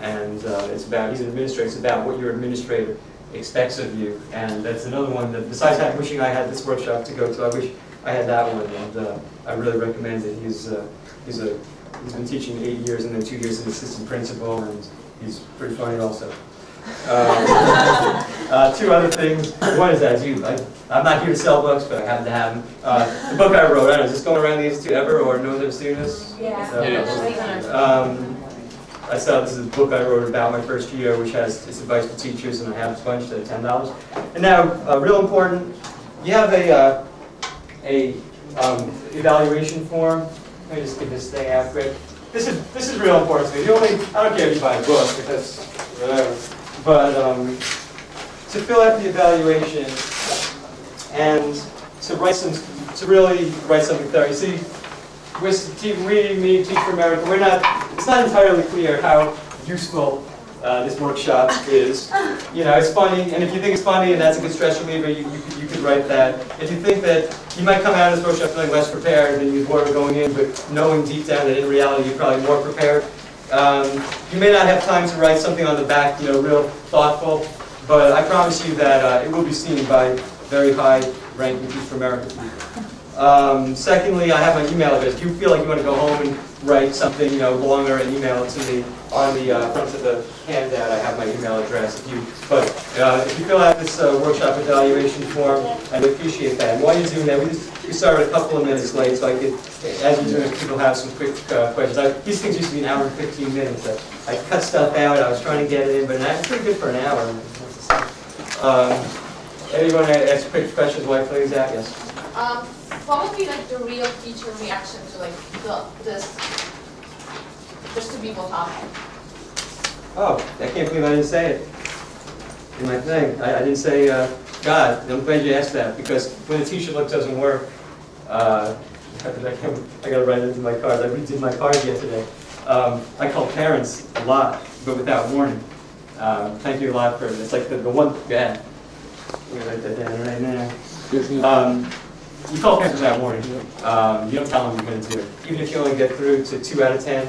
And he's an administrator. It's about what your administrator expects of you. And that's another one that, besides wishing I had this workshop to go to, I wish I had that one. And I really recommend it. He's been teaching 8 years and then 2 years as an assistant principal, and he's pretty funny also. 2 other things. One is that I'm not here to sell books, but I happen to have them. The book I wrote, I don't know, is this going around the Institute ever, or no one's ever seen this? Yeah. I saw this is a book I wrote about my first year, which has its advice for teachers, and I have a bunch at $10. And now, real important, you have a evaluation form. Let me just get this thing out quick. This is real important to me. I don't care if you buy a book, because whatever. But to fill out the evaluation and to really write something thorough. You see, we, Teach for America, it's not entirely clear how useful this workshop is. You know, it's funny, and if you think it's funny and that's a good stress reliever, you could write that. If you think that you might come out of this workshop feeling less prepared than you were going in, but knowing deep down that in reality you're probably more prepared, you may not have time to write something on the back, you know, real thoughtful, but I promise you that it will be seen by very high-ranking Teach for America people. Secondly, I have my email address. If you feel like you want to go home and write something, you know, longer and email it to me on the front of the handout, I have my email address. If you fill out this workshop evaluation form, I'd appreciate that. And while you're doing that, we started a couple of minutes late, so I could, as you're doing it, people have some quick questions. These things used to be an hour and 15 minutes. I cut stuff out. I was trying to get it in, but it's pretty good for an hour. Anyone ask quick questions while I play these out? Yes. What would be like the real teacher reaction to like this just to people talking? Oh, I can't believe I didn't say it in my thing. I didn't say God. I'm glad you asked that, because when the teacher look doesn't work, I got to write it into my cards. I redid my cards yesterday. I call parents a lot, but without warning. Thank you a lot for it. It's like the one. Yeah. I'm gonna write that down right now. You call parents without warning. You don't tell them you're going to do it. Even if you only get through to 2 out of 10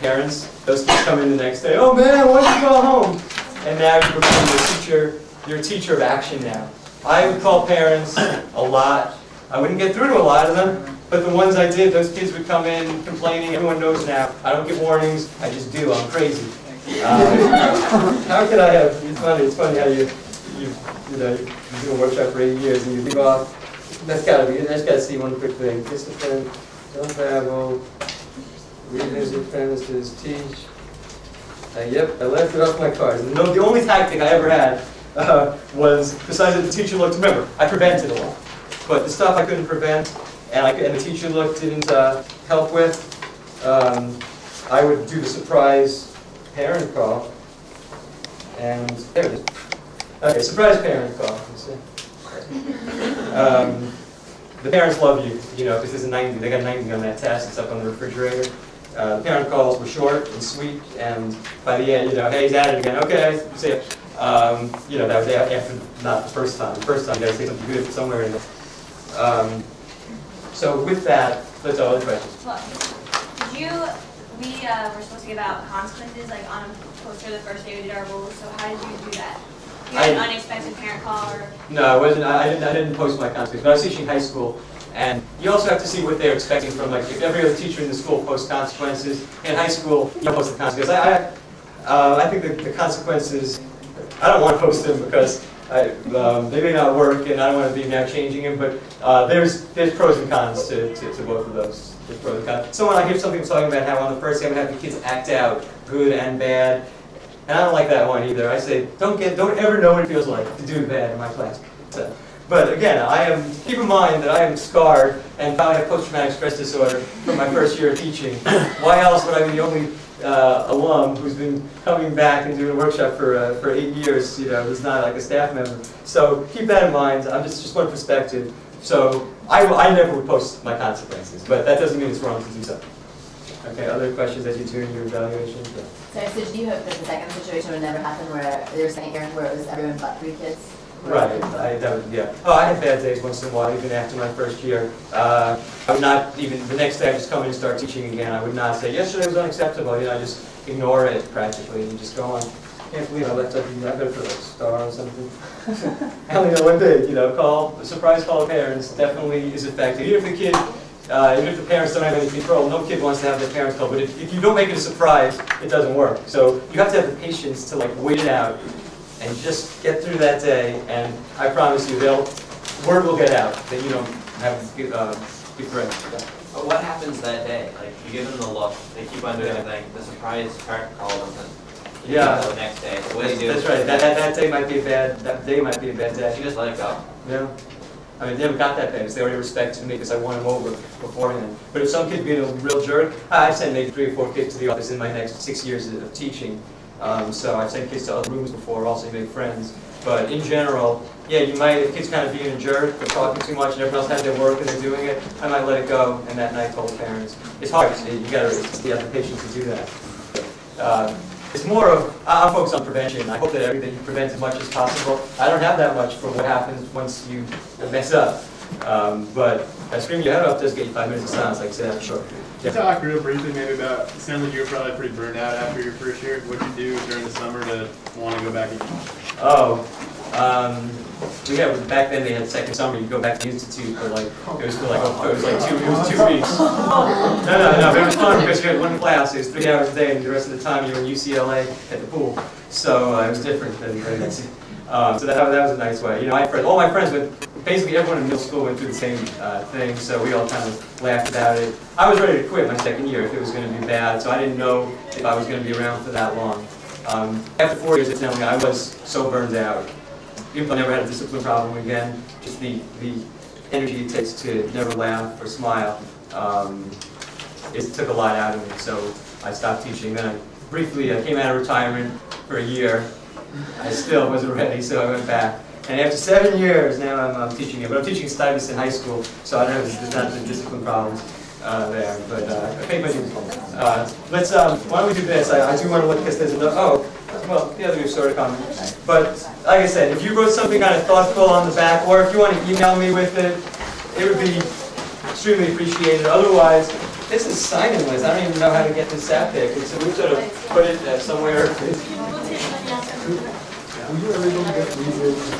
parents, those kids come in the next day. Oh man, why did you go home? And now you become you're a teacher of action now. I would call parents a lot. I wouldn't get through to a lot of them, but the ones I did, those kids would come in complaining. Everyone knows now. I don't get warnings. I just do. I'm crazy. How could I have? It's funny how you do a workshop for 8 years and you leave off. That's got to see one quick thing. Discipline, don't babble, revisit premises, teach. Yep, I left it off my cards. No, the only tactic I ever had was the size that the teacher looked. Remember, I prevented a lot, but the stuff I couldn't prevent and the teacher didn't help with, I would do the surprise parent call. And there it is. Okay, surprise parent call. The parents love you, because there's a 90. They got a 90 on that test. It's up on the refrigerator. The parent calls were short and sweet, and by the end, hey, he's at it again. Okay, see ya. That was after, not the first time. The first time, you got to say something good somewhere in there. So with that, let's all the questions. Well, we were supposed to give out consequences, like on a poster the first day we did our rules. So how did you do that? You had an unexpected parent call, or? No, it wasn't. I didn't post my consequences. But I was teaching high school, and you also have to see what they're expecting from. Like, if every other teacher in the school posts consequences, in high school you don't post the consequences. I think that the consequences, I don't want to post them because they may not work, and I don't want to be now changing them. But there's pros and cons to both of those. There's pros and cons. Someone I hear something talking about how on the first day I'm gonna have the kids act out good and bad. And I don't like that one either. I say, don't ever know what it feels like to do bad in my class. So, but again, keep in mind that I am scarred and probably have post-traumatic stress disorder from my first year of teaching. Why else would I be the only alum who's been coming back and doing a workshop for 8 years, who's not like a staff member. So keep that in mind. I'm just one perspective. So I never would post my consequences, but that doesn't mean it's wrong to do so. Okay, other questions as you do your evaluation? So do you hope that the second situation would never happen where there's a second year where it was everyone but 3 kids? Right, yeah. Oh, I had bad days once in a while, even after my first year. I would not even, the next day I just come in and start teaching again. I would not say, yesterday was unacceptable, I just ignore it practically and just go on. I can't believe I left something, I better put like a star or something. I only know one thing, surprise call of parents definitely is effective. Even if the kid, even if the parents don't have any control, no kid wants to have their parents call, but if you don't make it a surprise, it doesn't work. So you have to have the patience to wait it out and just get through that day, and I promise you, word will get out that you don't have big friends. But what happens that day? Like, you give them the look, they keep on doing everything, the surprise parent call doesn't. Yeah. The next day. So what do you do? That's right. That day might be a bad. That day might be a bad day. You just let it go. Yeah. I mean, they never got that bad because they already respected me because I won them over beforehand. But if some kid being a real jerk, I've sent maybe 3 or 4 kids to the office in my next 6 years of teaching. So I've sent kids to other rooms before, also you make friends. But in general, yeah, you might, if kids kind of being a jerk or talking too much and everyone else has their work and they're doing it, I might let it go and that night call the parents. It's hard, you have the patience to do that. It's more of, I'm focused on prevention. I hope that everything you prevent as much as possible. I don't have that much for what happens once you mess up. But screaming your head off does get you 5 minutes of silence, like I said, I'm sure. Yeah. Talk real briefly maybe about, it sounds like you were probably pretty burned out after your first year. What did you do during the summer to want to go back again? Oh, yeah, back then they had second summer. You go back to the institute for it was 2 weeks. No, but it was fun because you had one class. It was 3 hours a day, and the rest of the time you were in UCLA at the pool. So it was different than so that was a nice way. All my friends basically everyone in middle school went through the same thing, so we all kind of laughed about it. I was ready to quit my second year if it was going to be bad, so I didn't know if I was going to be around for that long. After 4 years at Nellie, I was so burned out. Even though I never had a discipline problem again, just the energy it takes to never laugh or smile, it took a lot out of me, so I stopped teaching. Then I briefly came out of retirement for a year. I still wasn't ready, so I went back. And after 7 years, now I'm teaching it. But I'm teaching Stuyvesant High School, so I don't know if there's not the discipline problems there. But I think my dues. Why don't we do this? I do want to look because there's another. Well, the other sort of comment. But like I said, if you wrote something kind of thoughtful on the back, or if you want to email me with it, it would be extremely appreciated. Otherwise, this is sign-in list. I don't even know how to get this out there. So we sort of put it somewhere. Will you ever get reasons to